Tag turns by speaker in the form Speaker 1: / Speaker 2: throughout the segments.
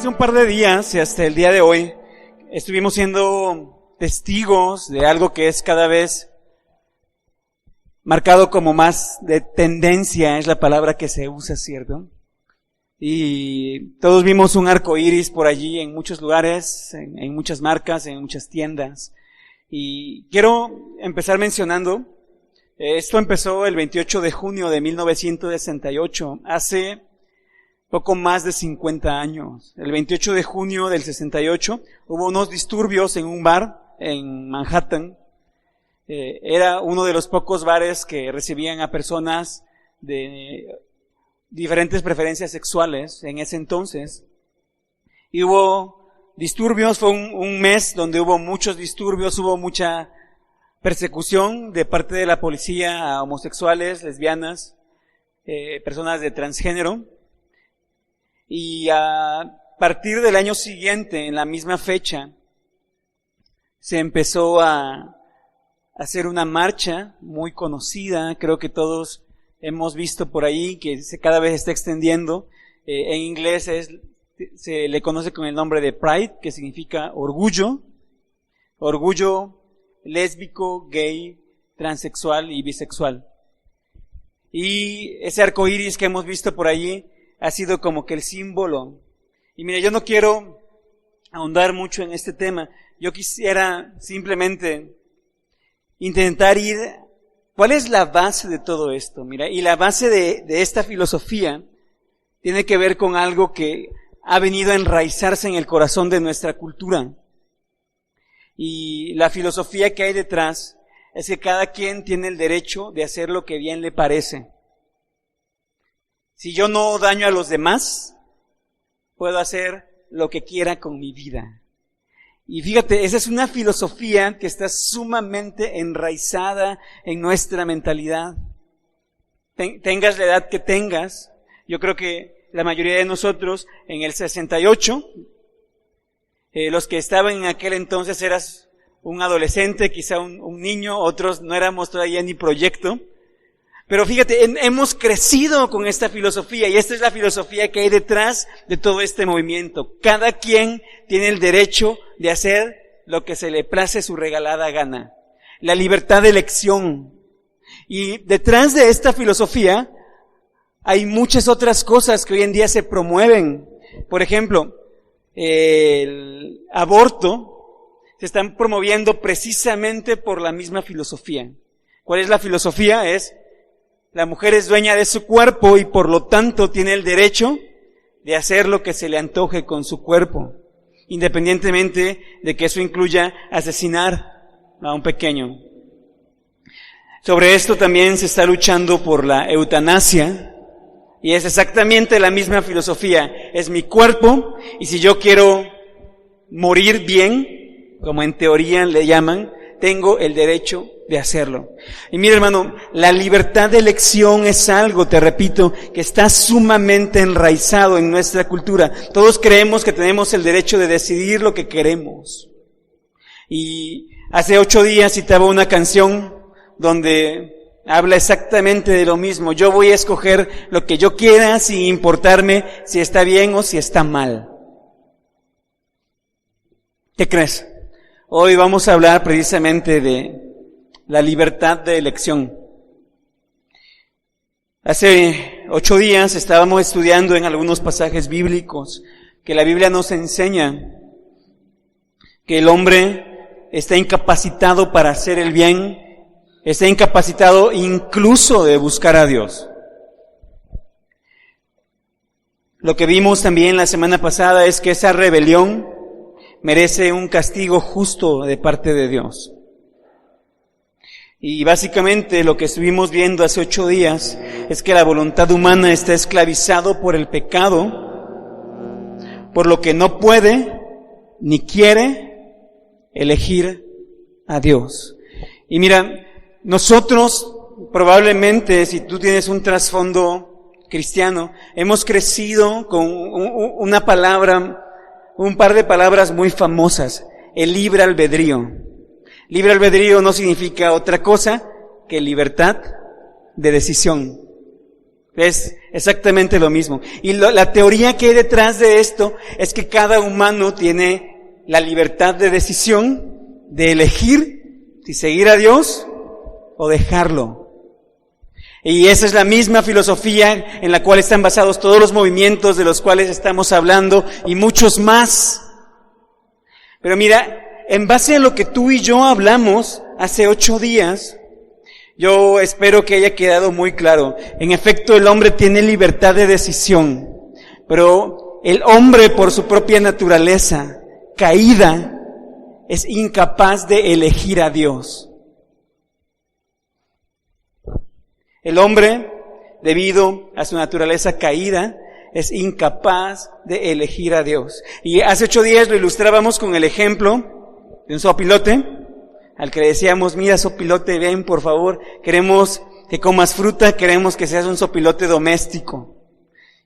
Speaker 1: Hace un par de días y hasta el día de hoy estuvimos siendo testigos de algo que es cada vez marcado como más de tendencia, es la palabra que se usa, ¿cierto? Y todos vimos un arco iris por allí en muchos lugares, en muchas marcas, en muchas tiendas. Y quiero empezar mencionando, esto empezó el 28 de junio de 1968, hace poco más de 50 años. El 28 de junio del 68 hubo unos disturbios en un bar en Manhattan. Era uno de los pocos bares que recibían a personas de diferentes preferencias sexuales en ese entonces. Y hubo disturbios, fue un mes donde hubo muchos disturbios, hubo mucha persecución de parte de la policía a homosexuales, lesbianas, personas de transgénero. Y a partir del año siguiente, en la misma fecha, se empezó a hacer una marcha muy conocida, creo que todos hemos visto por ahí, que cada vez está extendiendo. En inglés se le conoce con el nombre de Pride, que significa orgullo lésbico, gay, transexual y bisexual. Y ese arco iris que hemos visto por allí ha sido como que el símbolo. Y mira, yo no quiero ahondar mucho en este tema. Yo quisiera simplemente intentar ir, ¿cuál es la base de todo esto? Mira, y la base de esta filosofía tiene que ver con algo que ha venido a enraizarse en el corazón de nuestra cultura. Y la filosofía que hay detrás es que cada quien tiene el derecho de hacer lo que bien le parece. Si yo no daño a los demás, puedo hacer lo que quiera con mi vida. Y fíjate, esa es una filosofía que está sumamente enraizada en nuestra mentalidad. Tengas la edad que tengas, yo creo que la mayoría de nosotros en el 68, los que estaban en aquel entonces eras un adolescente, quizá un niño, otros no éramos todavía ni proyecto. Pero fíjate, hemos crecido con esta filosofía y esta es la filosofía que hay detrás de todo este movimiento. Cada quien tiene el derecho de hacer lo que se le place su regalada gana. La libertad de elección. Y detrás de esta filosofía hay muchas otras cosas que hoy en día se promueven. Por ejemplo, el aborto se están promoviendo precisamente por la misma filosofía. ¿Cuál es la filosofía? La mujer es dueña de su cuerpo y por lo tanto tiene el derecho de hacer lo que se le antoje con su cuerpo, independientemente de que eso incluya asesinar a un pequeño. Sobre esto también se está luchando por la eutanasia y es exactamente la misma filosofía. Es mi cuerpo y si yo quiero morir bien, como en teoría le llaman, tengo el derecho de hacerlo. Y mira, hermano, la libertad de elección es algo, te repito, que está sumamente enraizado en nuestra cultura. Todos creemos que tenemos el derecho de decidir lo que queremos. Y hace 8 días citaba una canción donde habla exactamente de lo mismo. Yo voy a escoger lo que yo quiera sin importarme si está bien o si está mal. ¿Qué crees? Hoy vamos a hablar precisamente de la libertad de elección. Hace 8 días estábamos estudiando en algunos pasajes bíblicos que la Biblia nos enseña que el hombre está incapacitado para hacer el bien, está incapacitado incluso de buscar a Dios. Lo que vimos también la semana pasada es que esa rebelión merece un castigo justo de parte de Dios. Y básicamente lo que estuvimos viendo hace 8 días es que la voluntad humana está esclavizado por el pecado, por lo que no puede ni quiere elegir a Dios. Y mira, nosotros probablemente, si tú tienes un trasfondo cristiano, hemos crecido con una palabra, un par de palabras muy famosas, el libre albedrío. Libre albedrío no significa otra cosa que libertad de decisión. Es exactamente lo mismo. Y la teoría que hay detrás de esto es que cada humano tiene la libertad de decisión de elegir si seguir a Dios o dejarlo. Y esa es la misma filosofía en la cual están basados todos los movimientos de los cuales estamos hablando y muchos más. Pero mira, en base a lo que tú y yo hablamos hace 8 días, yo espero que haya quedado muy claro. En efecto, el hombre tiene libertad de decisión, pero el hombre por su propia naturaleza caída es incapaz de elegir a Dios. El hombre, debido a su naturaleza caída, es incapaz de elegir a Dios. Y hace 8 días lo ilustrábamos con el ejemplo de un zopilote, al que le decíamos, mira zopilote, ven por favor, queremos que comas fruta, queremos que seas un zopilote doméstico.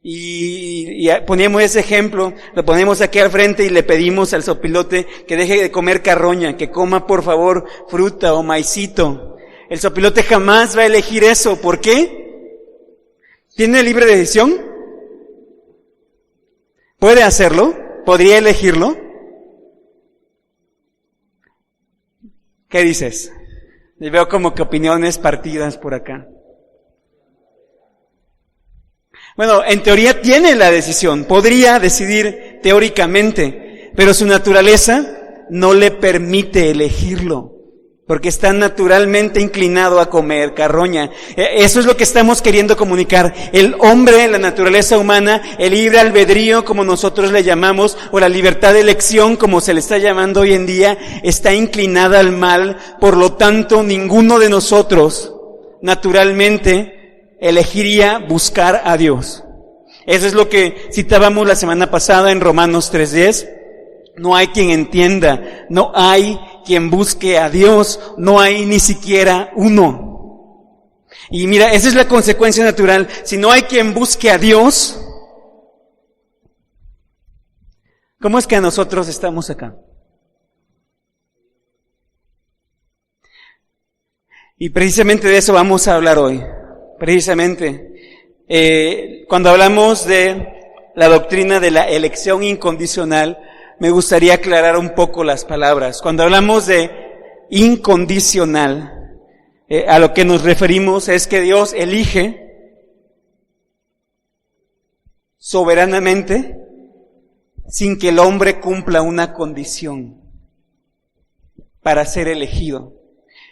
Speaker 1: Y poníamos ese ejemplo, lo ponemos aquí al frente y le pedimos al zopilote que deje de comer carroña, que coma por favor fruta o maicito. El zopilote jamás va a elegir eso. ¿Por qué? ¿Tiene libre decisión? ¿Puede hacerlo? ¿Podría elegirlo? ¿Qué dices? Y veo como que opiniones partidas por acá. Bueno, en teoría tiene la decisión, podría decidir teóricamente, pero su naturaleza no le permite elegirlo. Porque está naturalmente inclinado a comer carroña. Eso es lo que estamos queriendo comunicar. El hombre, la naturaleza humana, el libre albedrío, como nosotros le llamamos, o la libertad de elección, como se le está llamando hoy en día, está inclinada al mal. Por lo tanto, ninguno de nosotros, naturalmente, elegiría buscar a Dios. Eso es lo que citábamos la semana pasada en Romanos 3:10. No hay quien entienda, no hay quien busque a Dios, no hay ni siquiera uno. Y mira, esa es la consecuencia natural. Si no hay quien busque a Dios, ¿cómo es que nosotros estamos acá? Y precisamente de eso vamos a hablar hoy. Precisamente, cuando hablamos de la doctrina de la elección incondicional, me gustaría aclarar un poco las palabras. Cuando hablamos de incondicional, a lo que nos referimos es que Dios elige soberanamente sin que el hombre cumpla una condición para ser elegido.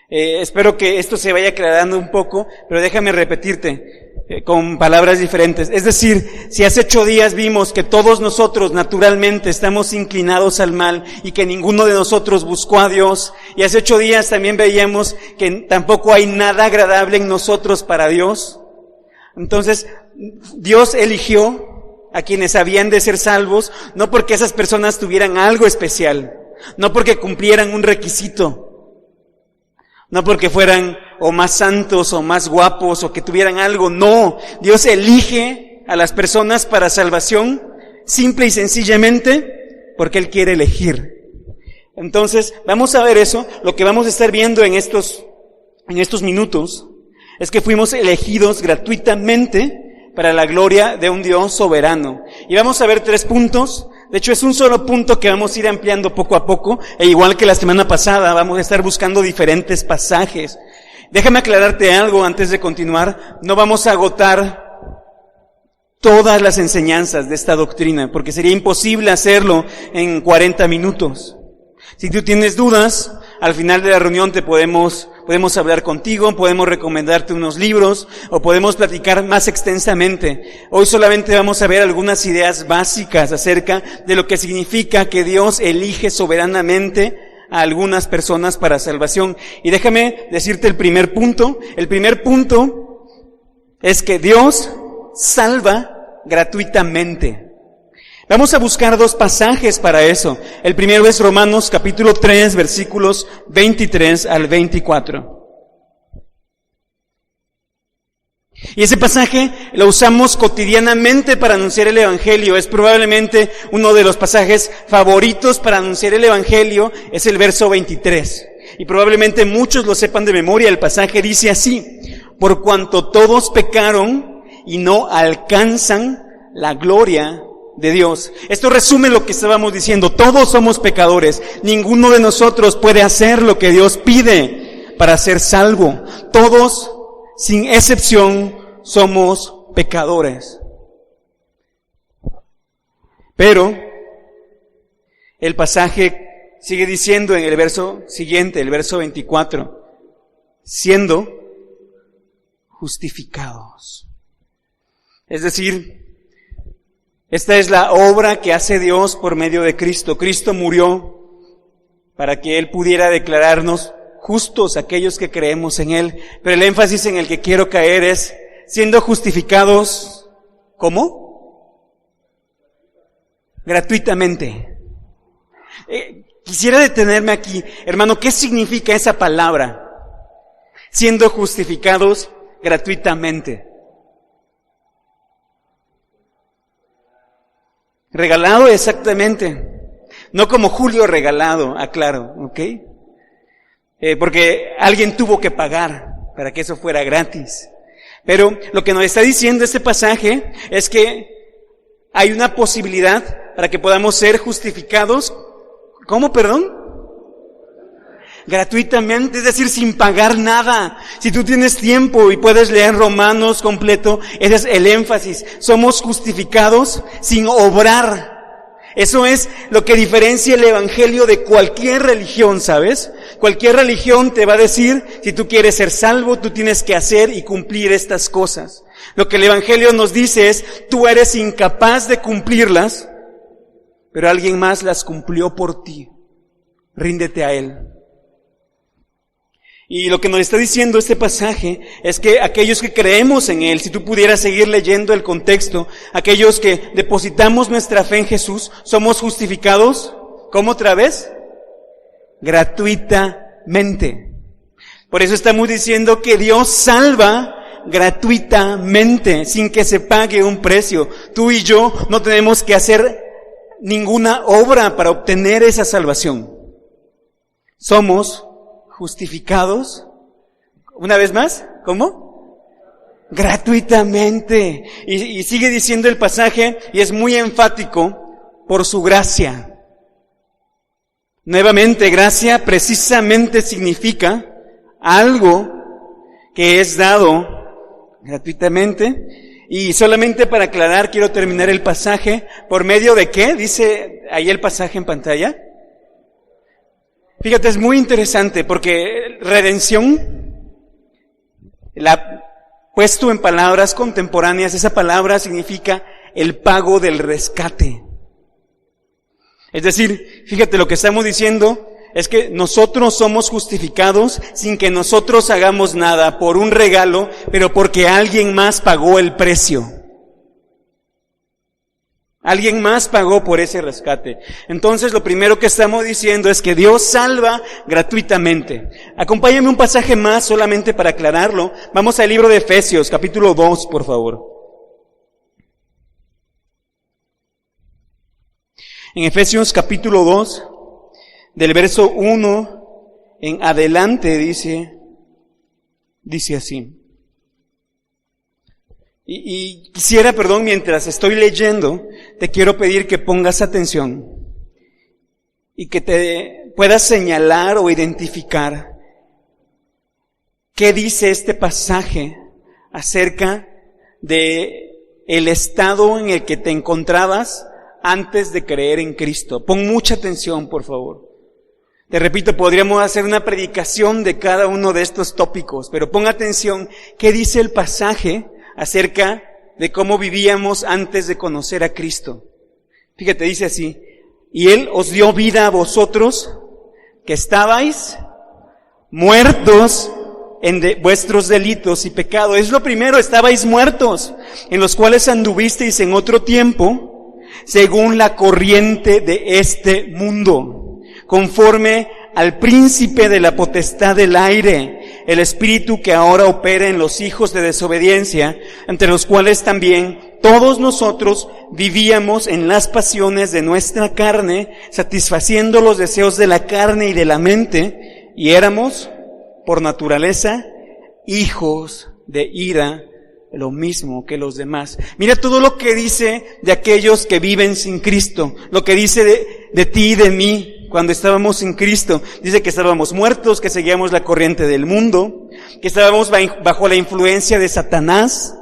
Speaker 1: Espero que esto se vaya aclarando un poco, pero déjame repetirte con palabras diferentes. Es decir, si hace 8 días vimos que todos nosotros naturalmente estamos inclinados al mal y que ninguno de nosotros buscó a Dios, y hace 8 días también veíamos que tampoco hay nada agradable en nosotros para Dios, entonces Dios eligió a quienes habían de ser salvos, no porque esas personas tuvieran algo especial, no porque cumplieran un requisito, no porque fueran o más santos o más guapos o que tuvieran algo, no. Dios elige a las personas para salvación simple y sencillamente porque Él quiere elegir. Entonces, vamos a ver eso. Lo que vamos a estar viendo en estos minutos es que fuimos elegidos gratuitamente para la gloria de un Dios soberano. Y vamos a ver 3 puntos. De hecho, es un solo punto que vamos a ir ampliando poco a poco, e igual que la semana pasada, vamos a estar buscando diferentes pasajes. Déjame aclararte algo antes de continuar. No vamos a agotar todas las enseñanzas de esta doctrina, porque sería imposible hacerlo en 40 minutos. Si tú tienes dudas, al final de la reunión podemos hablar contigo, podemos recomendarte unos libros, o podemos platicar más extensamente. Hoy solamente vamos a ver algunas ideas básicas acerca de lo que significa que Dios elige soberanamente a algunas personas para salvación. Y déjame decirte el primer punto. El primer punto es que Dios salva gratuitamente. Vamos a buscar 2 pasajes para eso. El primero es Romanos capítulo 3, versículos 23 al 24. Y ese pasaje lo usamos cotidianamente para anunciar el Evangelio. Es probablemente uno de los pasajes favoritos para anunciar el Evangelio. Es el verso 23. Y probablemente muchos lo sepan de memoria. El pasaje dice así: por cuanto todos pecaron y no alcanzan la gloria de Dios. Esto resume lo que estábamos diciendo. Todos somos pecadores. Ninguno de nosotros puede hacer lo que Dios pide para ser salvo. Todos, sin excepción, somos pecadores. Pero el pasaje sigue diciendo en el verso siguiente, el verso 24, siendo justificados. Es decir, esta es la obra que hace Dios por medio de Cristo. Cristo murió para que Él pudiera declararnos justos aquellos que creemos en Él. Pero el énfasis en el que quiero caer es siendo justificados, ¿cómo? Gratuitamente. Quisiera detenerme aquí. Hermano, ¿qué significa esa palabra? Siendo justificados gratuitamente. Regalado, exactamente. No como Julio regalado, aclaro, ¿ok? Porque alguien tuvo que pagar para que eso fuera gratis. Pero lo que nos está diciendo este pasaje es que hay una posibilidad para que podamos ser justificados. ¿Cómo, perdón? Gratuitamente, es decir, sin pagar nada. Si tú tienes tiempo y puedes leer Romanos completo, ese es el énfasis. Somos justificados sin obrar. Eso es lo que diferencia el evangelio de cualquier religión, ¿sabes? Cualquier religión te va a decir, si tú quieres ser salvo, tú tienes que hacer y cumplir estas cosas. Lo que el evangelio nos dice es, tú eres incapaz de cumplirlas, pero alguien más las cumplió por ti. Ríndete a Él. Y lo que nos está diciendo este pasaje es que aquellos que creemos en Él, si tú pudieras seguir leyendo el contexto, aquellos que depositamos nuestra fe en Jesús, somos justificados, ¿cómo otra vez? Gratuitamente. Por eso estamos diciendo que Dios salva gratuitamente, sin que se pague un precio. Tú y yo no tenemos que hacer ninguna obra para obtener esa salvación. Somos justificados, una vez más, ¿cómo? Gratuitamente. Y sigue diciendo el pasaje, y es muy enfático, por su gracia. Nuevamente, gracia precisamente significa algo que es dado gratuitamente. Y solamente para aclarar, quiero terminar el pasaje, ¿por medio de qué? Dice ahí el pasaje en pantalla. Fíjate, es muy interesante porque redención, puesto en palabras contemporáneas, esa palabra significa el pago del rescate. Es decir, fíjate, lo que estamos diciendo es que nosotros somos justificados sin que nosotros hagamos nada, por un regalo, pero porque alguien más pagó el precio. Alguien más pagó por ese rescate. Entonces, lo primero que estamos diciendo es que Dios salva gratuitamente. Acompáñame un pasaje más solamente para aclararlo. Vamos al libro de Efesios, capítulo 2, por favor. En Efesios capítulo 2, del verso 1 en adelante, dice así. Y quisiera, mientras estoy leyendo, te quiero pedir que pongas atención y que te puedas señalar o identificar qué dice este pasaje acerca de el estado en el que te encontrabas antes de creer en Cristo. Pon mucha atención, por favor. Te repito, podríamos hacer una predicación de cada uno de estos tópicos, pero pon atención qué dice el pasaje acerca de cómo vivíamos antes de conocer a Cristo. Fíjate, dice así: y Él os dio vida a vosotros, que estabais muertos en vuestros delitos y pecados. Es lo primero, estabais muertos, en los cuales anduvisteis en otro tiempo, según la corriente de este mundo, conforme al príncipe de la potestad del aire, el espíritu que ahora opera en los hijos de desobediencia, entre los cuales también todos nosotros vivíamos en las pasiones de nuestra carne, satisfaciendo los deseos de la carne y de la mente, y éramos, por naturaleza, hijos de ira, lo mismo que los demás. Mira todo lo que dice de aquellos que viven sin Cristo, lo que dice de ti y de mí cuando estábamos sin Cristo. Dice que estábamos muertos, que seguíamos la corriente del mundo, que estábamos bajo la influencia de Satanás,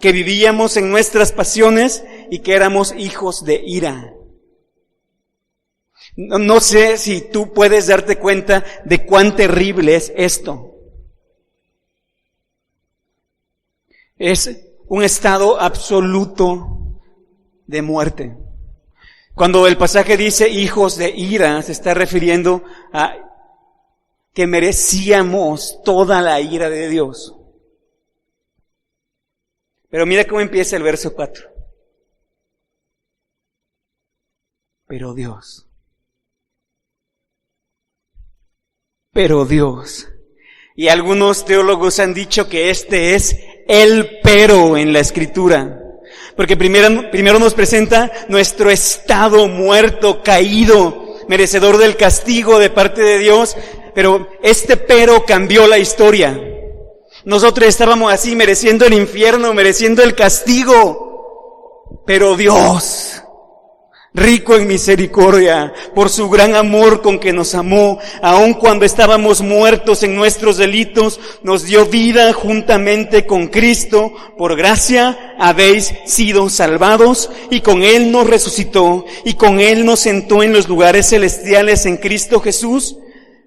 Speaker 1: que vivíamos en nuestras pasiones y que éramos hijos de ira. No sé si tú puedes darte cuenta de cuán terrible es esto. Es un estado absoluto de muerte. Cuando el pasaje dice hijos de ira, se está refiriendo a que merecíamos toda la ira de Dios. Pero mira cómo empieza el verso 4. Pero Dios. Y algunos teólogos han dicho que este es el pero en la Escritura. Porque primero nos presenta nuestro estado muerto, caído, merecedor del castigo de parte de Dios. Pero este pero cambió la historia. Nosotros estábamos así, mereciendo el infierno, mereciendo el castigo. Pero Dios, rico en misericordia, por su gran amor con que nos amó, aun cuando estábamos muertos en nuestros delitos, nos dio vida juntamente con Cristo. Por gracia habéis sido salvados, y con Él nos resucitó, y con Él nos sentó en los lugares celestiales en Cristo Jesús,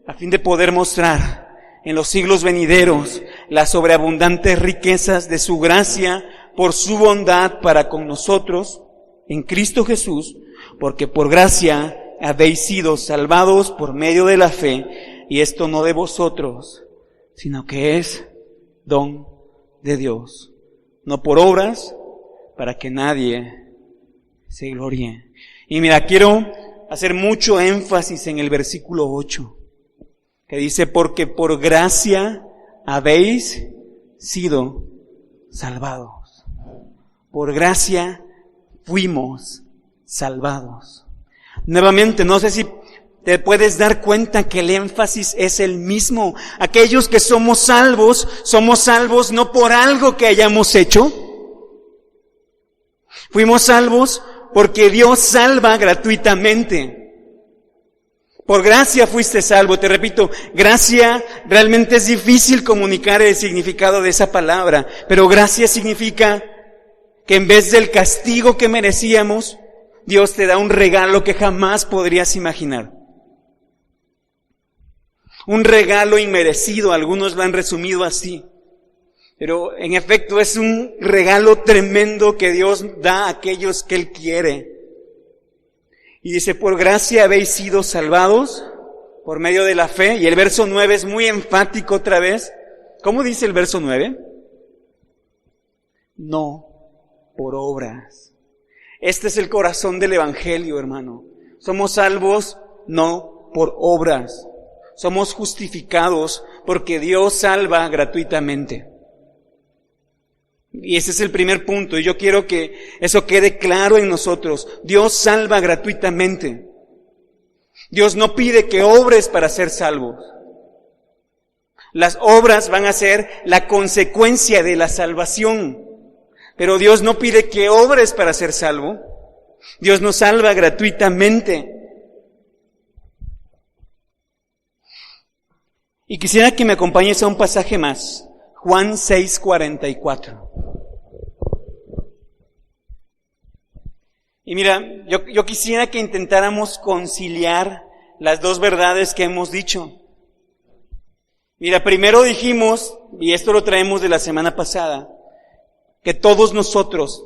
Speaker 1: a fin de poder mostrar en los siglos venideros las sobreabundantes riquezas de su gracia por su bondad para con nosotros en Cristo Jesús, porque por gracia habéis sido salvados por medio de la fe, y esto no de vosotros, sino que es don de Dios, no por obras, para que nadie se gloríe. Y mira, quiero hacer mucho énfasis en el versículo 8, que dice, porque por gracia habéis sido salvados. Por gracia fuimos salvados. Nuevamente, no sé si te puedes dar cuenta que el énfasis es el mismo. Aquellos que somos salvos no por algo que hayamos hecho. Fuimos salvos porque Dios salva gratuitamente. Por gracia fuiste salvo. Te repito, gracia, realmente es difícil comunicar el significado de esa palabra, pero gracia significa que en vez del castigo que merecíamos, Dios te da un regalo que jamás podrías imaginar. Un regalo inmerecido, algunos lo han resumido así. Pero en efecto es un regalo tremendo que Dios da a aquellos que Él quiere. Y dice, por gracia habéis sido salvados por medio de la fe. Y el verso 9 es muy enfático otra vez. ¿Cómo dice el verso 9? No por obras. Este es el corazón del Evangelio, hermano. Somos salvos no por obras. Somos justificados porque Dios salva gratuitamente. Y ese es el primer punto, y yo quiero que eso quede claro en nosotros. Dios salva gratuitamente. Dios no pide que obres para ser salvos. Las obras van a ser la consecuencia de la salvación. Pero Dios no pide que obres para ser salvo. Dios nos salva gratuitamente. Y quisiera que me acompañes a un pasaje más. Juan 6:44. Y mira, yo quisiera que intentáramos conciliar las dos verdades que hemos dicho. Mira, primero dijimos, y esto lo traemos de la semana pasada, que todos nosotros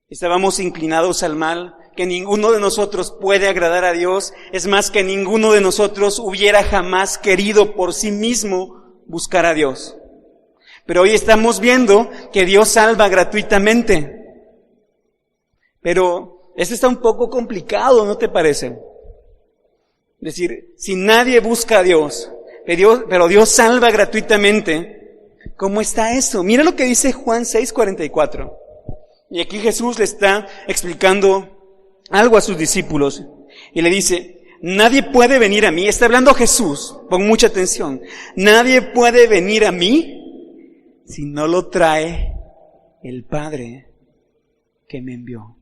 Speaker 1: estábamos inclinados al mal, que ninguno de nosotros puede agradar a Dios, es más, que ninguno de nosotros hubiera jamás querido por sí mismo buscar a Dios. Pero hoy estamos viendo que Dios salva gratuitamente. Pero esto está un poco complicado, ¿no te parece? Es decir, si nadie busca a Dios, pero Dios salva gratuitamente, ¿cómo está eso? Mira lo que dice Juan 6:44. Y aquí Jesús le está explicando algo a sus discípulos. Y le dice, nadie puede venir a mí. Está hablando Jesús, pon mucha atención. Nadie puede venir a mí si no lo trae el Padre que me envió.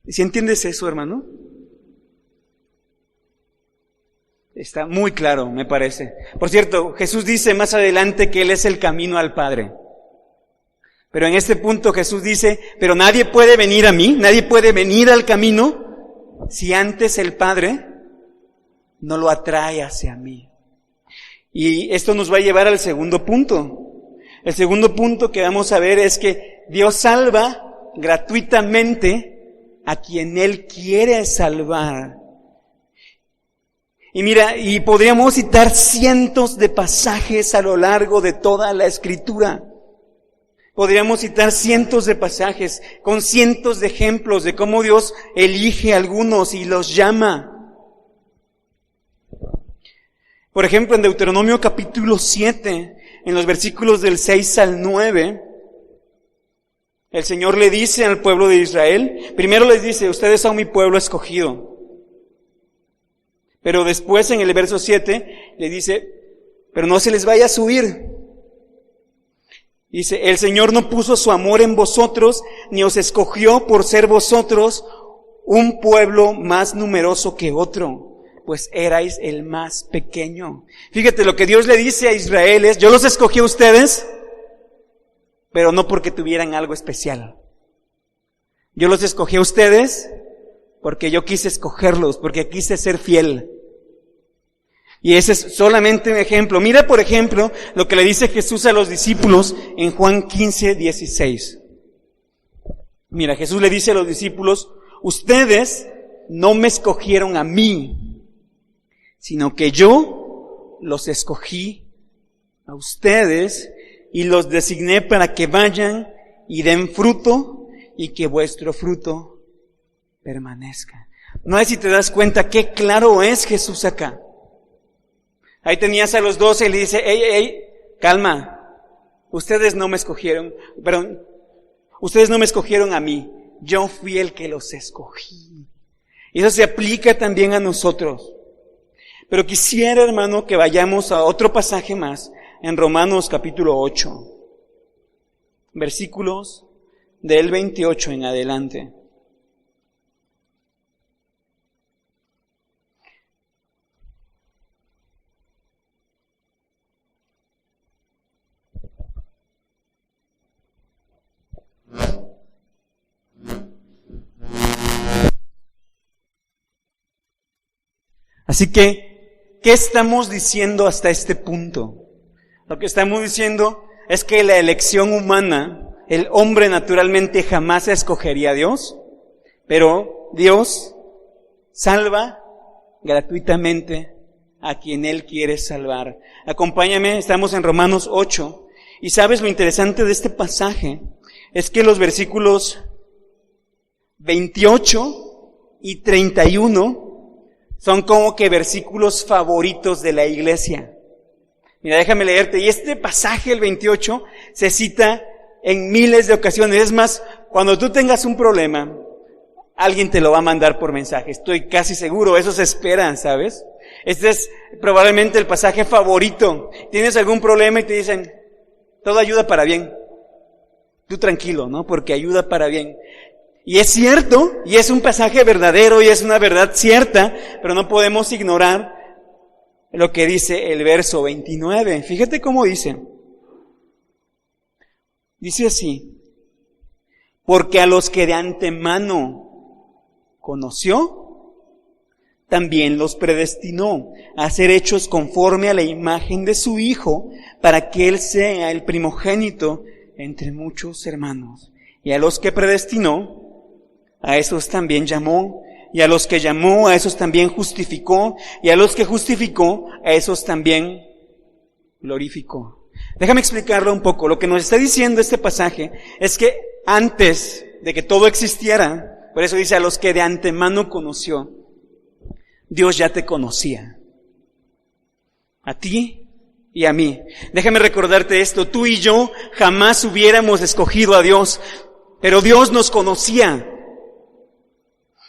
Speaker 1: ¿Sí entiendes eso, hermano? Está muy claro, me parece. Por cierto, Jesús dice más adelante que Él es el camino al Padre. Pero en este punto Jesús dice, pero nadie puede venir a mí, nadie puede venir al camino si antes el Padre no lo atrae hacia mí. Y esto nos va a llevar al segundo punto. El segundo punto que vamos a ver es que Dios salva gratuitamente a quien Él quiere salvar. Y mira, y podríamos citar cientos de pasajes a lo largo de toda la Escritura. Podríamos citar cientos de pasajes con cientos de ejemplos de cómo Dios elige a algunos y los llama. Por ejemplo, en Deuteronomio capítulo 7, en los versículos del 6 al 9, el Señor le dice al pueblo de Israel, primero les dice, ustedes son mi pueblo escogido. Pero después en el verso 7 le dice, pero no se les vaya a subir. Dice, el Señor no puso su amor en vosotros, ni os escogió por ser vosotros un pueblo más numeroso que otro, pues erais el más pequeño. Fíjate, lo que Dios le dice a Israel es, yo los escogí a ustedes, pero no porque tuvieran algo especial. Yo los escogí a ustedes porque yo quise escogerlos, porque quise ser fiel. Y ese es solamente un ejemplo. Mira, por ejemplo, lo que le dice Jesús a los discípulos en Juan 15:16. Mira, Jesús le dice a los discípulos, ustedes no me escogieron a mí, sino que yo los escogí a ustedes y los designé para que vayan y den fruto y que vuestro fruto permanezca. No sé si te das cuenta qué claro es Jesús acá. Ahí tenías a los 12 y le dice, hey, calma, ustedes no me escogieron, ustedes no me escogieron a mí, yo fui el que los escogí. Y eso se aplica también a nosotros. Pero quisiera, hermano, que vayamos a otro pasaje más, en Romanos capítulo 8, versículos del 28 en adelante. Así que, ¿qué estamos diciendo hasta este punto? Lo que estamos diciendo es que la elección humana, el hombre naturalmente jamás escogería a Dios, pero Dios salva gratuitamente a quien Él quiere salvar. Acompáñame, estamos en Romanos 8, y sabes lo interesante de este pasaje, es que los versículos 28 y 31 son como que versículos favoritos de la iglesia. Mira, déjame leerte. Y este pasaje, el 28, se cita en miles de ocasiones. Es más, cuando tú tengas un problema, alguien te lo va a mandar por mensaje. Estoy casi seguro, eso se espera, ¿sabes? Este es probablemente el pasaje favorito. Tienes algún problema y te dicen, todo ayuda para bien. Tú tranquilo, ¿no? Porque ayuda para bien. Y es cierto, y es un pasaje verdadero, y es una verdad cierta, pero no podemos ignorar lo que dice el verso 29. Fíjate cómo dice. Dice así, porque a los que de antemano conoció, también los predestinó a ser hechos conforme a la imagen de su Hijo, para que Él sea el primogénito entre muchos hermanos. Y a los que predestinó, a esos también llamó, y a los que llamó, a esos también justificó, y a los que justificó, a esos también glorificó. Déjame explicarlo un poco. Lo que nos está diciendo este pasaje es que antes de que todo existiera, por eso dice a los que de antemano conoció, Dios ya te conocía. A ti y a mí. Déjame recordarte esto, tú y yo jamás hubiéramos escogido a Dios, pero Dios nos conocía.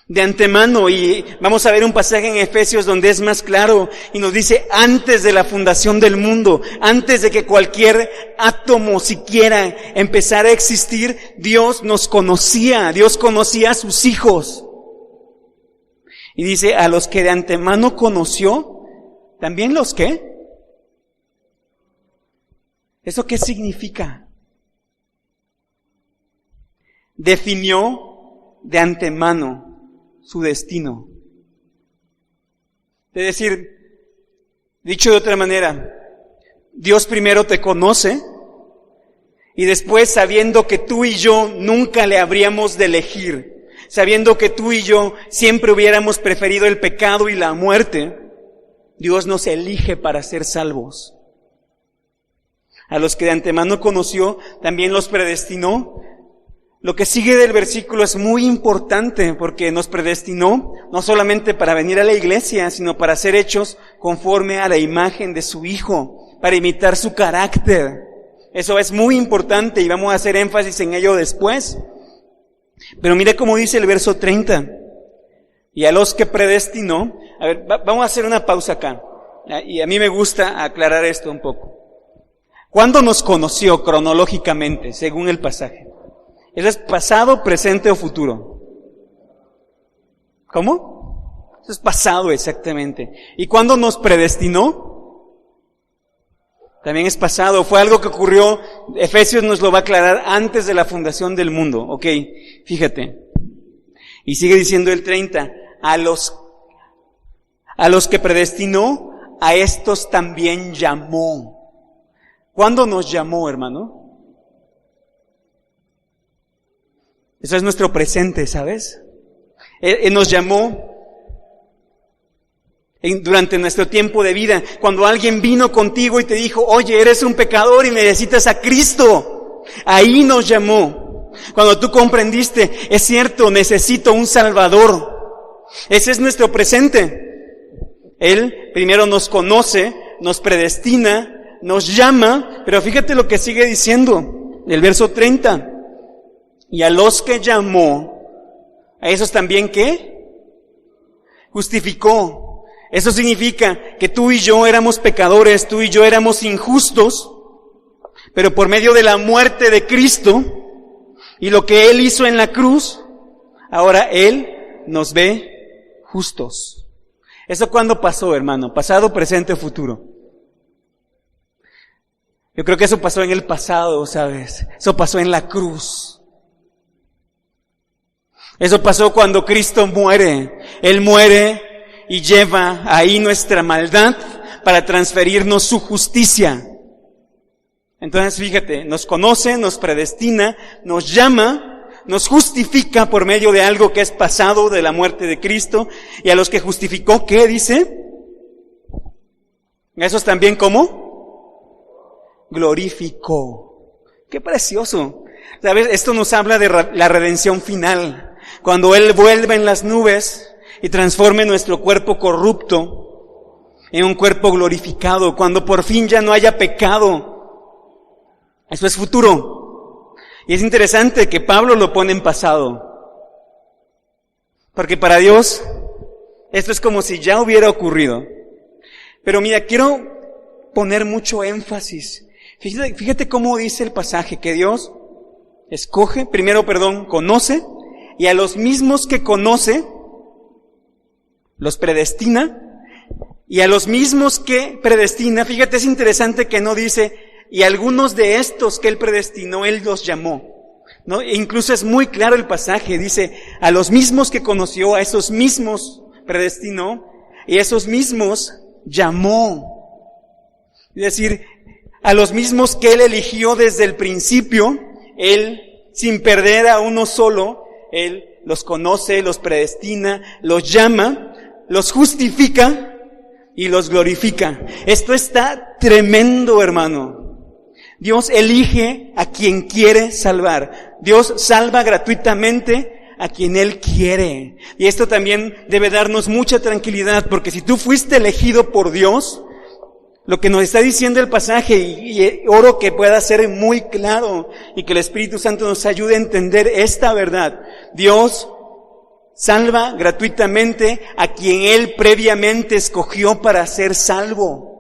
Speaker 1: De antemano, y vamos a ver un pasaje en Efesios donde es más claro y nos dice antes de la fundación del mundo, antes de que cualquier átomo siquiera empezara a existir, Dios nos conocía, Dios conocía a sus hijos. Y dice, a los que de antemano conoció, ¿también los qué? ¿Eso qué significa? Definió de antemano su destino. Es decir, dicho de otra manera, Dios primero te conoce y después, sabiendo que tú y yo nunca le habríamos de elegir, sabiendo que tú y yo siempre hubiéramos preferido el pecado y la muerte, Dios nos elige para ser salvos. A los que de antemano conoció, también los predestinó. Lo que sigue del versículo es muy importante porque nos predestinó no solamente para venir a la iglesia, sino para ser hechos conforme a la imagen de su Hijo, para imitar su carácter. Eso es muy importante y vamos a hacer énfasis en ello después. Pero mire cómo dice el verso 30. Y a los que predestinó, a ver, vamos a hacer una pausa acá. Y a mí me gusta aclarar esto un poco. ¿Cuándo nos conoció cronológicamente, según el pasaje? ¿Eso es pasado, presente o futuro? ¿Cómo? Eso es pasado exactamente. ¿Y cuándo nos predestinó? También es pasado. Fue algo que ocurrió, Efesios nos lo va a aclarar antes de la fundación del mundo. Ok, fíjate. Y sigue diciendo el 30. A los que predestinó, a estos también llamó. ¿Cuándo nos llamó, hermano? Eso es nuestro presente, ¿sabes? Él nos llamó durante nuestro tiempo de vida. Cuando alguien vino contigo y te dijo, oye, eres un pecador y necesitas a Cristo. Ahí nos llamó. Cuando tú comprendiste, es cierto, necesito un Salvador. Ese es nuestro presente. Él primero nos conoce, nos predestina, nos llama, pero fíjate lo que sigue diciendo, el verso 30. Y a los que llamó, ¿a esos también qué? Justificó. Eso significa que tú y yo éramos pecadores, tú y yo éramos injustos, pero por medio de la muerte de Cristo y lo que Él hizo en la cruz, ahora Él nos ve justos. ¿Eso cuándo pasó, hermano? ¿Pasado, presente o futuro? Yo creo que eso pasó en el pasado, ¿sabes? Eso pasó en la cruz. Eso pasó cuando Cristo muere. Él muere y lleva ahí nuestra maldad para transferirnos su justicia. Entonces fíjate, nos conoce, nos predestina, nos llama, nos justifica por medio de algo que es pasado de la muerte de Cristo. Y a los que justificó, ¿qué dice? ¿Esos también cómo? Glorificó. ¡Qué precioso! ¿Sabes? Esto nos habla de la redención final. Cuando Él vuelva en las nubes y transforme nuestro cuerpo corrupto en un cuerpo glorificado, cuando por fin ya no haya pecado. Eso es futuro. Y es interesante que Pablo lo pone en pasado. Porque para Dios esto es como si ya hubiera ocurrido. Pero mira, quiero poner mucho énfasis. Fíjate cómo dice el pasaje, que Dios conoce, y a los mismos que conoce, los predestina, y a los mismos que predestina, fíjate, es interesante que no dice, y algunos de estos que Él predestinó, Él los llamó, ¿no? E incluso es muy claro el pasaje, dice, a los mismos que conoció, a esos mismos predestinó, y a esos mismos llamó. Es decir, a los mismos que Él eligió desde el principio, Él, sin perder a uno solo, Él los conoce, los predestina, los llama, los justifica y los glorifica. Esto está tremendo, hermano. Dios elige a quien quiere salvar. Dios salva gratuitamente a quien Él quiere. Y esto también debe darnos mucha tranquilidad, porque si tú fuiste elegido por Dios, lo que nos está diciendo el pasaje, y oro que pueda ser muy claro y que el Espíritu Santo nos ayude a entender esta verdad. Dios salva gratuitamente a quien Él previamente escogió para ser salvo.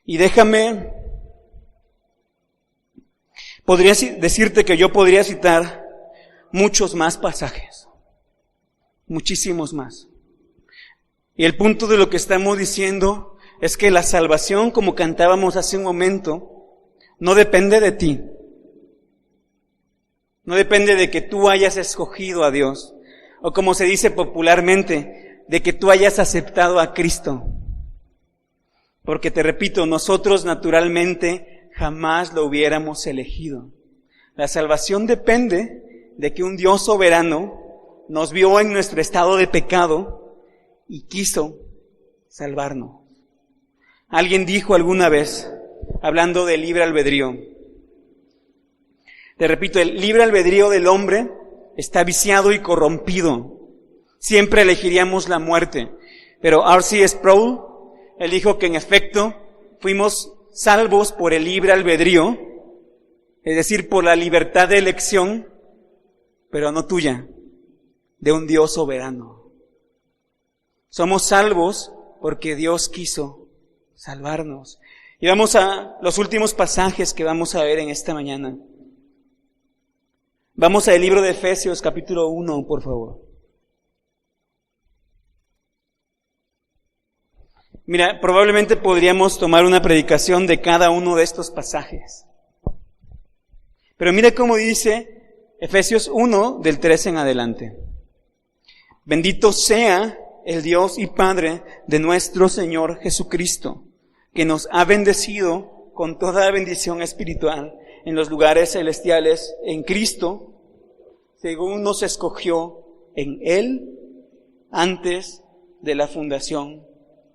Speaker 1: Y déjame, podría decirte que yo podría citar muchos más pasajes, muchísimos más. Y el punto de lo que estamos diciendo es que la salvación, como cantábamos hace un momento, no depende de ti. No depende de que tú hayas escogido a Dios, o como se dice popularmente, de que tú hayas aceptado a Cristo. Porque te repito, nosotros naturalmente jamás lo hubiéramos elegido. La salvación depende de que un Dios soberano nos vio en nuestro estado de pecado y quiso salvarnos. Alguien dijo alguna vez, hablando del libre albedrío, te repito, el libre albedrío del hombre está viciado y corrompido. Siempre elegiríamos la muerte. Pero R.C. Sproul, él dijo que en efecto fuimos salvos por el libre albedrío, es decir, por la libertad de elección, pero no tuya, de un Dios soberano. Somos salvos porque Dios quiso salvarnos. Y vamos a los últimos pasajes que vamos a ver en esta mañana. Vamos al libro de Efesios, capítulo 1, por favor. Mira, probablemente podríamos tomar una predicación de cada uno de estos pasajes. Pero mira cómo dice Efesios 1, del 3 en adelante. Bendito sea el Dios y Padre de nuestro Señor Jesucristo, que nos ha bendecido con toda bendición espiritual en los lugares celestiales en Cristo, según nos escogió en Él antes de la fundación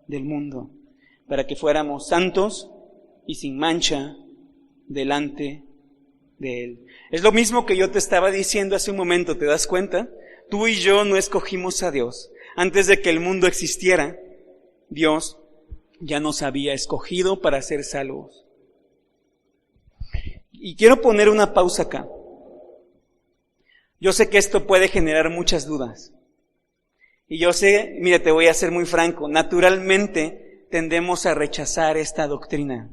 Speaker 1: del mundo, para que fuéramos santos y sin mancha delante de Él. Es lo mismo que yo te estaba diciendo hace un momento, ¿te das cuenta? Tú y yo no escogimos a Dios. Antes de que el mundo existiera, Dios ya nos había escogido para ser salvos. Y quiero poner una pausa acá. Yo sé que esto puede generar muchas dudas. Y yo sé, mira, te voy a ser muy franco, naturalmente tendemos a rechazar esta doctrina.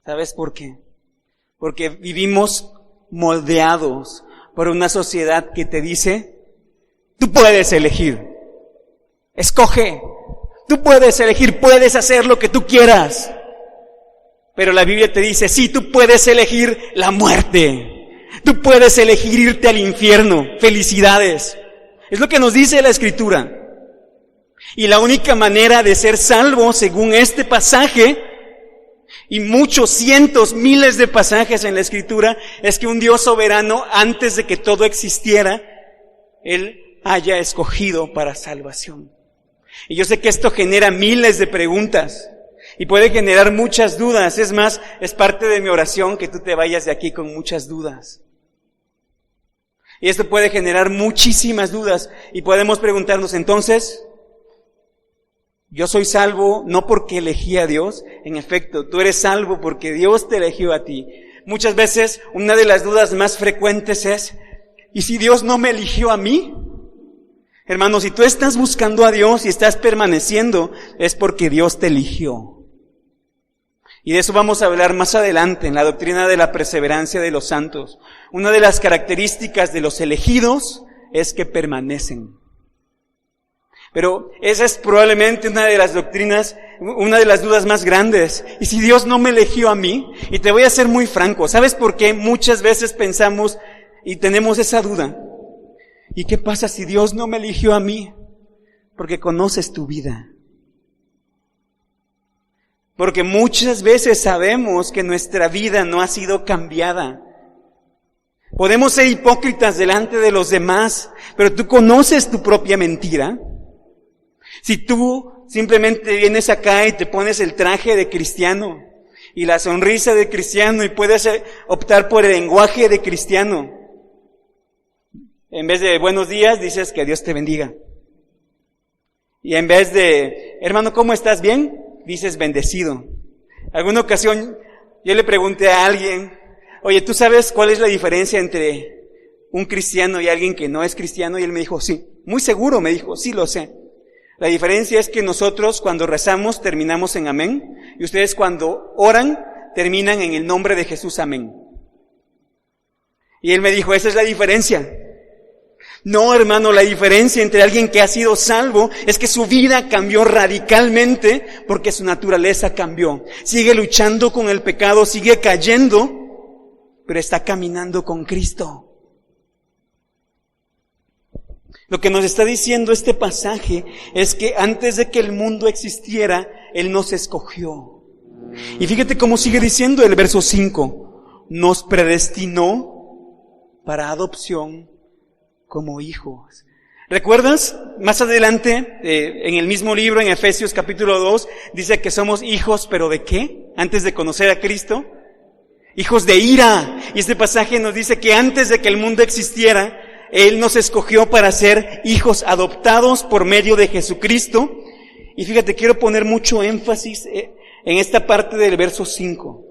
Speaker 1: ¿Sabes por qué? Porque vivimos moldeados por una sociedad que te dice, tú puedes elegir, escoge, tú puedes elegir, puedes hacer lo que tú quieras. Pero la Biblia te dice, sí, tú puedes elegir la muerte. Tú puedes elegir irte al infierno. Felicidades. Es lo que nos dice la Escritura. Y la única manera de ser salvo, según este pasaje, y muchos, cientos, miles de pasajes en la Escritura, es que un Dios soberano, antes de que todo existiera, Él haya escogido para salvación. Y yo sé que esto genera miles de preguntas. Y puede generar muchas dudas. Es más, es parte de mi oración que tú te vayas de aquí con muchas dudas. Y esto puede generar muchísimas dudas. Y podemos preguntarnos entonces, ¿yo soy salvo no porque elegí a Dios? En efecto, tú eres salvo porque Dios te eligió a ti. Muchas veces una de las dudas más frecuentes es, ¿y si Dios no me eligió a mí? Hermano, si tú estás buscando a Dios y estás permaneciendo, es porque Dios te eligió. Y de eso vamos a hablar más adelante en la doctrina de la perseverancia de los santos. Una de las características de los elegidos es que permanecen. Pero esa es probablemente una de las doctrinas, una de las dudas más grandes. ¿Y si Dios no me eligió a mí? Y te voy a ser muy franco. ¿Sabes por qué muchas veces pensamos y tenemos esa duda? ¿Y qué pasa si Dios no me eligió a mí? Porque conoces tu vida. Porque muchas veces sabemos que nuestra vida no ha sido cambiada. Podemos ser hipócritas delante de los demás, pero tú conoces tu propia mentira. Si tú simplemente vienes acá y te pones el traje de cristiano y la sonrisa de cristiano y puedes optar por el lenguaje de cristiano, en vez de buenos días dices que Dios te bendiga. Y en vez de, hermano, ¿cómo estás? ¿Bien? Dices bendecido. Alguna ocasión yo le pregunté a alguien, oye, ¿tú sabes cuál es la diferencia entre un cristiano y alguien que no es cristiano? Y él me dijo, sí, muy seguro, me dijo, sí lo sé. La diferencia es que nosotros cuando rezamos terminamos en amén, y ustedes cuando oran terminan en el nombre de Jesús, amén. Y él me dijo, esa es la diferencia. No, hermano, la diferencia entre alguien que ha sido salvo es que su vida cambió radicalmente porque su naturaleza cambió. Sigue luchando con el pecado, sigue cayendo, pero está caminando con Cristo. Lo que nos está diciendo este pasaje es que antes de que el mundo existiera, Él nos escogió. Y fíjate cómo sigue diciendo el verso 5. Nos predestinó para adopción como hijos. ¿Recuerdas? Más adelante, en el mismo libro, en Efesios capítulo 2, dice que somos hijos, ¿pero de qué? Antes de conocer a Cristo. Hijos de ira. Y este pasaje nos dice que antes de que el mundo existiera, Él nos escogió para ser hijos adoptados por medio de Jesucristo. Y fíjate, quiero poner mucho énfasis en esta parte del verso 5.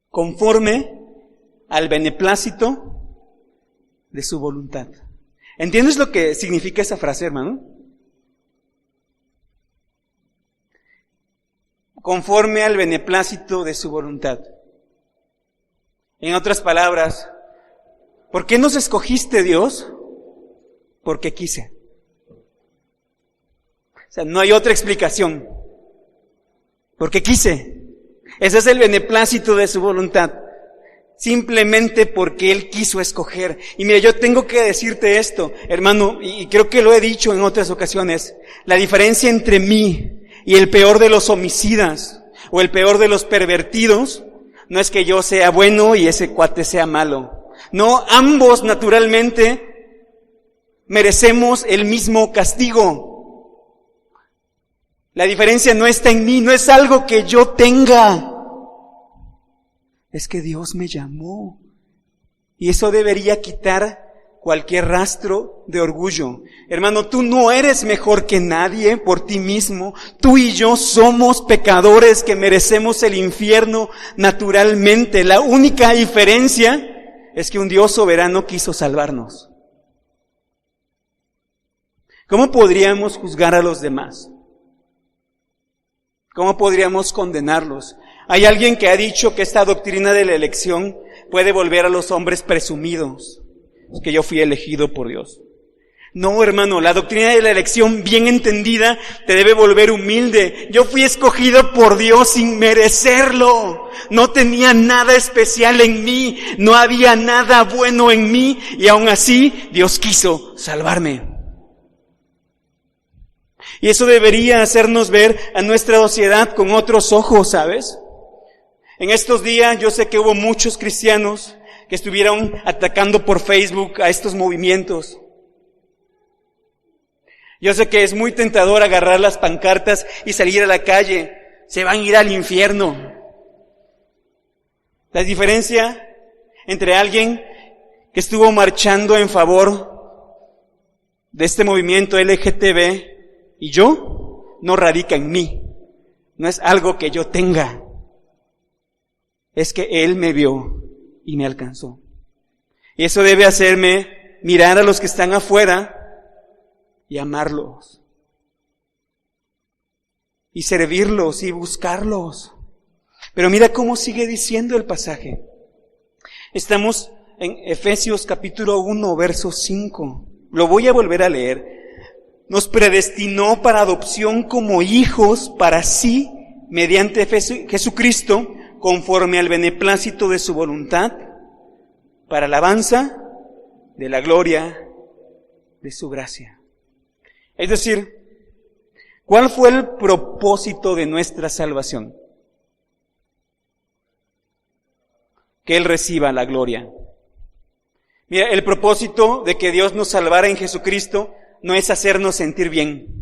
Speaker 1: Conforme al beneplácito de su voluntad. ¿Entiendes lo que significa esa frase, hermano? Conforme al beneplácito de su voluntad. En otras palabras, ¿por qué nos escogiste, Dios? Porque quise. O sea, no hay otra explicación. Porque quise. Ese es el beneplácito de su voluntad. Simplemente porque Él quiso escoger. Y mira, yo tengo que decirte esto, hermano, y creo que lo he dicho en otras ocasiones. La diferencia entre mí y el peor de los homicidas o el peor de los pervertidos no es que yo sea bueno y ese cuate sea malo. No, ambos naturalmente merecemos el mismo castigo. La diferencia no está en mí, no es algo que yo tenga. Es que Dios me llamó. Y eso debería quitar cualquier rastro de orgullo. Hermano, tú no eres mejor que nadie por ti mismo. Tú y yo somos pecadores que merecemos el infierno naturalmente. La única diferencia es que un Dios soberano quiso salvarnos. ¿Cómo podríamos juzgar a los demás? ¿Cómo podríamos condenarlos? Hay alguien que ha dicho que esta doctrina de la elección puede volver a los hombres presumidos. Es que yo fui elegido por Dios. No, hermano, la doctrina de la elección bien entendida te debe volver humilde. Yo fui escogido por Dios sin merecerlo. No tenía nada especial en mí, no había nada bueno en mí y aún así Dios quiso salvarme. Y eso debería hacernos ver a nuestra sociedad con otros ojos, ¿sabes? En estos días yo sé que hubo muchos cristianos que estuvieron atacando por Facebook a estos movimientos. Yo sé que es muy tentador agarrar las pancartas y salir a la calle. Se van a ir al infierno. La diferencia entre alguien que estuvo marchando en favor de este movimiento LGTB y yo no radica en mí. No es algo que yo tenga. Es que Él me vio y me alcanzó. Y eso debe hacerme mirar a los que están afuera y amarlos. Y servirlos y buscarlos. Pero mira cómo sigue diciendo el pasaje. Estamos en Efesios capítulo 1, verso 5. Lo voy a volver a leer. Nos predestinó para adopción como hijos para sí, mediante Jesucristo, conforme al beneplácito de su voluntad, para alabanza de la gloria de su gracia. Es decir, ¿cuál fue el propósito de nuestra salvación? Que Él reciba la gloria. Mira, el propósito de que Dios nos salvara en Jesucristo no es hacernos sentir bien.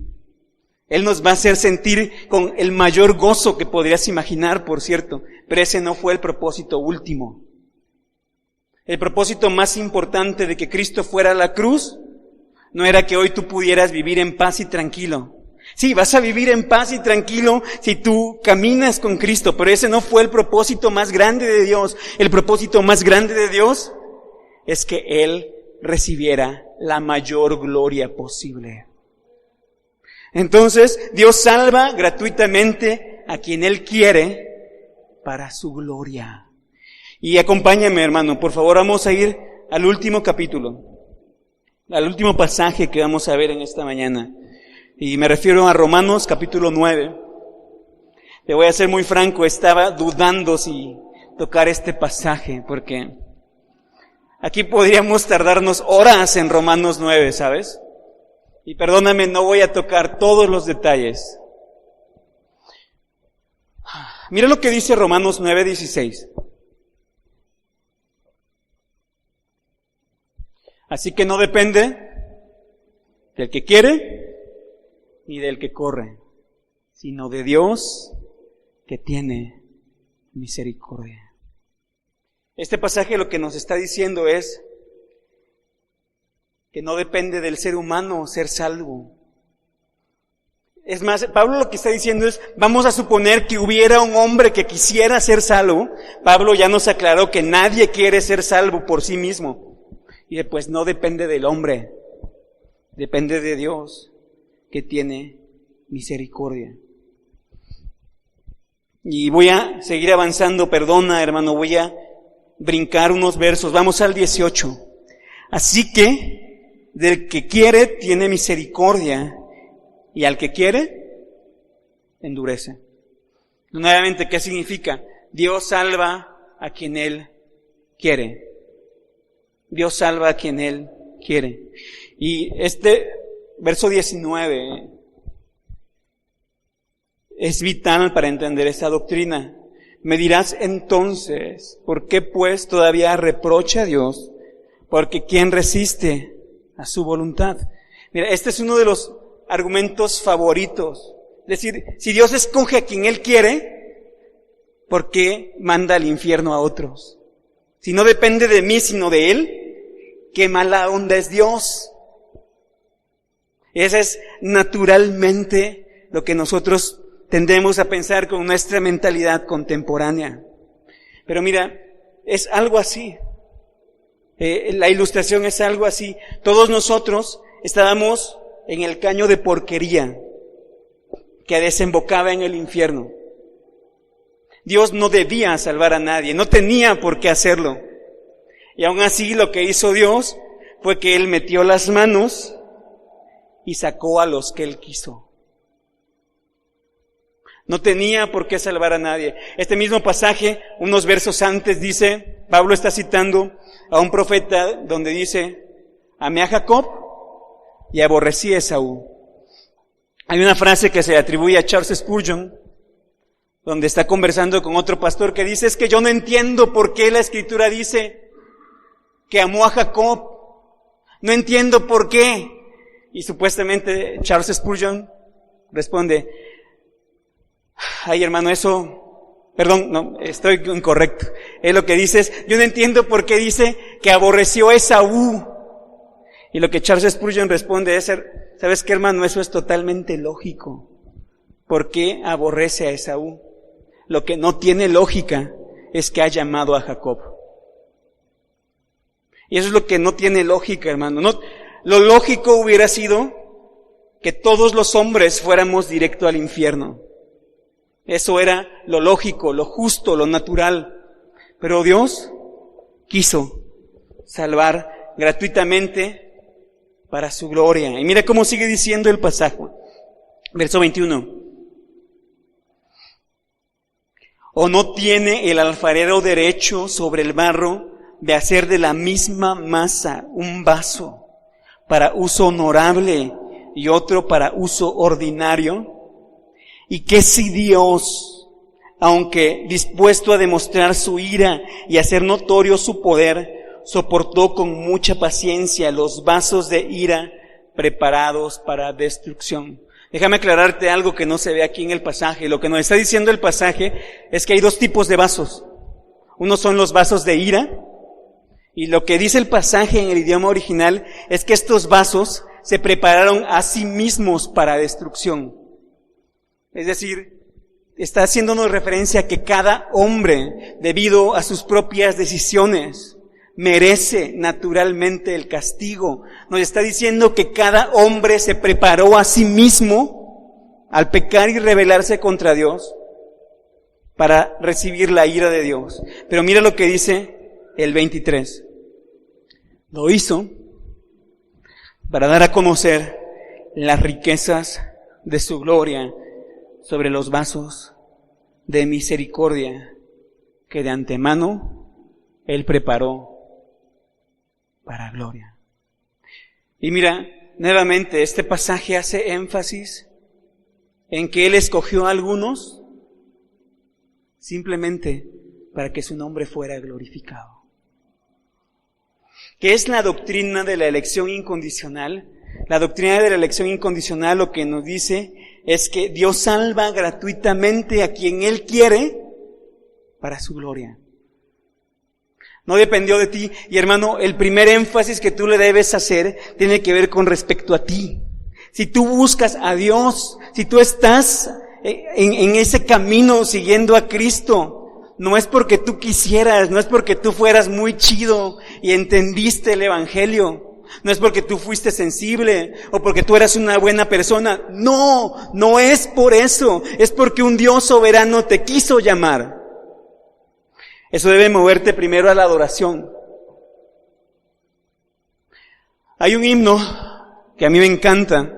Speaker 1: Él nos va a hacer sentir con el mayor gozo que podrías imaginar, por cierto, pero ese no fue el propósito último. El propósito más importante de que Cristo fuera a la cruz no era que hoy tú pudieras vivir en paz y tranquilo. Sí, vas a vivir en paz y tranquilo si tú caminas con Cristo, pero ese no fue el propósito más grande de Dios. El propósito más grande de Dios es que Él recibiera la mayor gloria posible. Entonces, Dios salva gratuitamente a quien Él quiere para su gloria. Y acompáñame, hermano, por favor, vamos a ir al último capítulo, al último pasaje que vamos a ver en esta mañana. Y me refiero a Romanos capítulo 9. Te voy a ser muy franco, estaba dudando si tocar este pasaje, porque aquí podríamos tardarnos horas en Romanos 9, ¿sabes? Y perdóname, no voy a tocar todos los detalles. Mira lo que dice Romanos 9:16. Así que no depende del que quiere ni del que corre, sino de Dios que tiene misericordia. Este pasaje lo que nos está diciendo es que no depende del ser humano ser salvo. Es más, Pablo lo que está diciendo es, vamos a suponer que hubiera un hombre que quisiera ser salvo. Pablo ya nos aclaró que nadie quiere ser salvo por sí mismo. Y pues no depende del hombre, depende de Dios que tiene misericordia. Y voy a seguir avanzando, perdona hermano, voy a brincar unos versos. Vamos al 18. Así que del que quiere tiene misericordia, y al que quiere endurece. Nuevamente, ¿qué significa? Dios salva a quien Él quiere. Dios salva a quien Él quiere. Y este verso 19 es vital para entender esta doctrina. Me dirás entonces, ¿por qué pues todavía reprocha a Dios? Porque ¿quién resiste a su voluntad? Mira, este es uno de los argumentos favoritos. Es decir, si Dios escoge a quien Él quiere, ¿por qué manda al infierno a otros? Si no depende de mí, sino de Él, qué mala onda es Dios. Ese es naturalmente lo que nosotros tendemos a pensar con nuestra mentalidad contemporánea. Pero mira, es algo así. La ilustración es algo así. Todos nosotros estábamos en el caño de porquería que desembocaba en el infierno. Dios no debía salvar a nadie, no tenía por qué hacerlo. Y aún así lo que hizo Dios fue que Él metió las manos y sacó a los que Él quiso. No tenía por qué salvar a nadie. Este mismo pasaje, unos versos antes, dice, Pablo está citando a un profeta donde dice, amé a Jacob y aborrecí a Esaú. Hay una frase que se atribuye a Charles Spurgeon, donde está conversando con otro pastor que dice, es que yo no entiendo por qué la Escritura dice que amó a Jacob. No entiendo por qué. Y supuestamente Charles Spurgeon responde, ay hermano, no, estoy incorrecto. Él lo que dice es, yo no entiendo por qué dice que aborreció a Esaú. Y lo que Charles Spurgeon responde es, ¿sabes qué hermano? Eso es totalmente lógico. ¿Por qué aborrece a Esaú? Lo que no tiene lógica es que haya amado a Jacob. Y eso es lo que no tiene lógica, hermano. No, lo lógico hubiera sido que todos los hombres fuéramos directo al infierno. Eso era lo lógico, lo justo, lo natural. Pero Dios quiso salvar gratuitamente para su gloria. Y mira cómo sigue diciendo el pasaje. Verso 21. ¿O no tiene el alfarero derecho sobre el barro de hacer de la misma masa un vaso para uso honorable y otro para uso ordinario? ¿Y qué si Dios, aunque dispuesto a demostrar su ira y hacer notorio su poder, soportó con mucha paciencia los vasos de ira preparados para destrucción? Déjame aclararte algo que no se ve aquí en el pasaje. Lo que nos está diciendo el pasaje es que hay dos tipos de vasos. Unos son los vasos de ira, y lo que dice el pasaje en el idioma original es que estos vasos se prepararon a sí mismos para destrucción. Es decir, está haciéndonos referencia a que cada hombre, debido a sus propias decisiones, merece naturalmente el castigo. Nos está diciendo que cada hombre se preparó a sí mismo al pecar y rebelarse contra Dios para recibir la ira de Dios. Pero mira lo que dice el 23. Lo hizo para dar a conocer las riquezas de su gloria sobre los vasos de misericordia que de antemano Él preparó para gloria. Y mira, nuevamente este pasaje hace énfasis en que Él escogió a algunos simplemente para que su nombre fuera glorificado. ¿Qué es la doctrina de la elección incondicional? La doctrina de la elección incondicional lo que nos dice es que Dios salva gratuitamente a quien Él quiere para su gloria. No dependió de ti. Y hermano, el primer énfasis que tú le debes hacer tiene que ver con respecto a ti. Si tú buscas a Dios, si tú estás en ese camino siguiendo a Cristo, no es porque tú quisieras, no es porque tú fueras muy chido y entendiste el Evangelio, no es porque tú fuiste sensible o porque tú eras una buena persona. No, no es por eso, es porque un Dios soberano te quiso llamar. Eso debe moverte primero a la adoración. Hay un himno que a mí me encanta.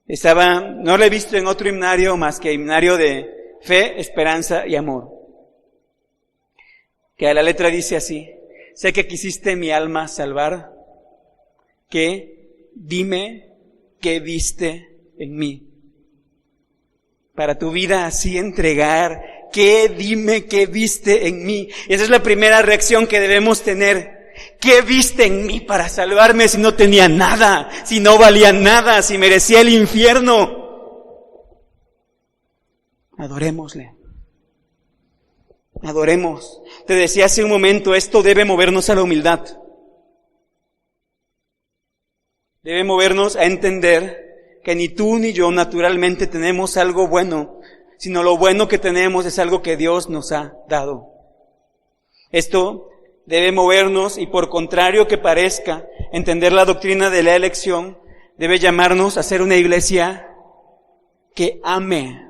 Speaker 1: No lo he visto en otro himnario más que himnario de fe, esperanza y amor. Que a la letra dice así: sé que quisiste mi alma salvar, que dime qué viste en mí. Para tu vida así entregar, que dime qué viste en mí. Esa es la primera reacción que debemos tener. ¿Qué viste en mí para salvarme si no tenía nada, si no valía nada, si merecía el infierno? Adorémosle. Adoremos. Te decía hace un momento, esto debe movernos a la humildad. Debe movernos a entender que ni tú ni yo naturalmente tenemos algo bueno, sino lo bueno que tenemos es algo que Dios nos ha dado. Esto debe movernos y, por contrario que parezca, entender la doctrina de la elección debe llamarnos a ser una iglesia que ame.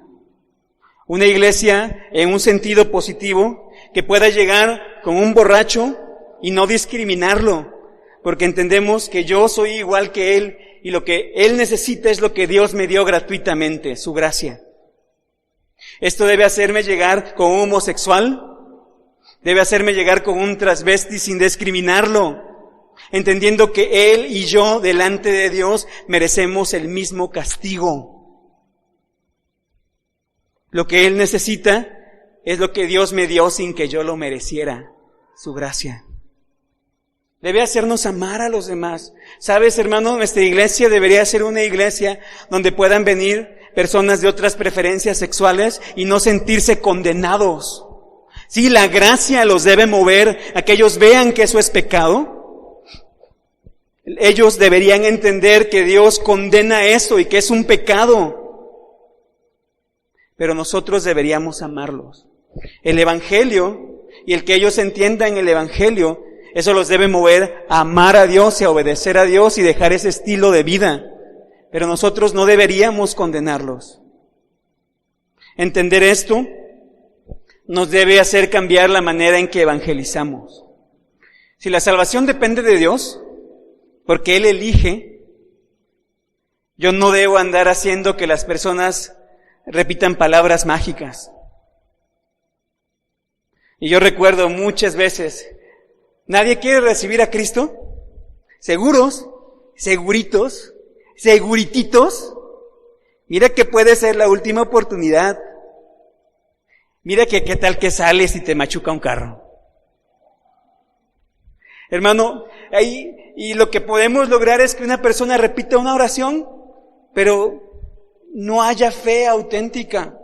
Speaker 1: Una iglesia en un sentido positivo, que pueda llegar con un borracho y no discriminarlo, porque entendemos que yo soy igual que él y lo que él necesita es lo que Dios me dio gratuitamente, su gracia. Esto debe hacerme llegar con un homosexual, debe hacerme llegar con un transvesti sin discriminarlo, entendiendo que él y yo delante de Dios merecemos el mismo castigo. Lo que él necesita es lo que Dios me dio sin que yo lo mereciera, su gracia. Debe hacernos amar a los demás. ¿Sabes, hermano? Nuestra iglesia debería ser una iglesia donde puedan venir personas de otras preferencias sexuales y no sentirse condenados. Sí, la gracia los debe mover a que ellos vean que eso es pecado. Ellos deberían entender que Dios condena eso y que es un pecado. Pero nosotros deberíamos amarlos. El Evangelio y el que ellos entiendan el Evangelio, eso los debe mover a amar a Dios y a obedecer a Dios y dejar ese estilo de vida. Pero nosotros no deberíamos condenarlos. Entender esto nos debe hacer cambiar la manera en que evangelizamos. Si la salvación depende de Dios, porque Él elige, yo no debo andar haciendo que las personas repitan palabras mágicas. Y yo recuerdo muchas veces, ¿nadie quiere recibir a Cristo? ¿Seguros? ¿Seguritos? ¿Segurititos? Mira que puede ser la última oportunidad. Mira que qué tal que sales y te machuca un carro. Hermano, ahí, y lo que podemos lograr es que una persona repita una oración, pero no haya fe auténtica.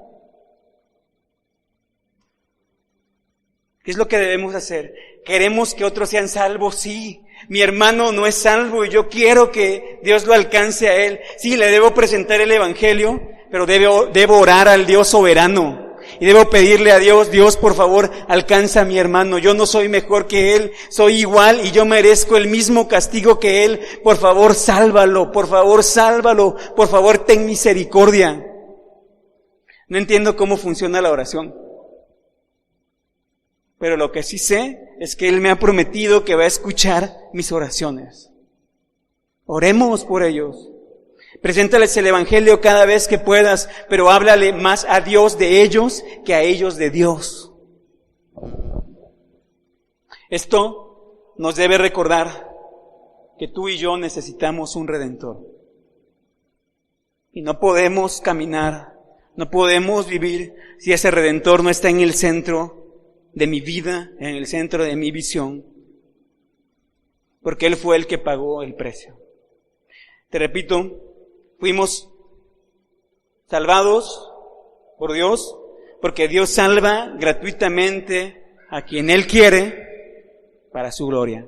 Speaker 1: ¿Qué es lo que debemos hacer? ¿Queremos que otros sean salvos? Sí. Mi hermano no es salvo y yo quiero que Dios lo alcance a él. Sí, le debo presentar el Evangelio, pero debo orar al Dios soberano. Y debo pedirle a Dios, Dios, por favor, alcanza a mi hermano. Yo no soy mejor que él, soy igual y yo merezco el mismo castigo que él. Por favor, sálvalo, por favor, sálvalo, por favor, ten misericordia. No entiendo cómo funciona la oración. Pero lo que sí sé es que Él me ha prometido que va a escuchar mis oraciones. Oremos por ellos. Preséntales el Evangelio cada vez que puedas, pero háblale más a Dios de ellos que a ellos de Dios. Esto nos debe recordar que tú y yo necesitamos un Redentor. Y no podemos caminar, no podemos vivir si ese Redentor no está en el centro de mi vida, en el centro de mi visión. Porque Él fue el que pagó el precio. Te repito, fuimos salvados por Dios, porque Dios salva gratuitamente a quien Él quiere para su gloria.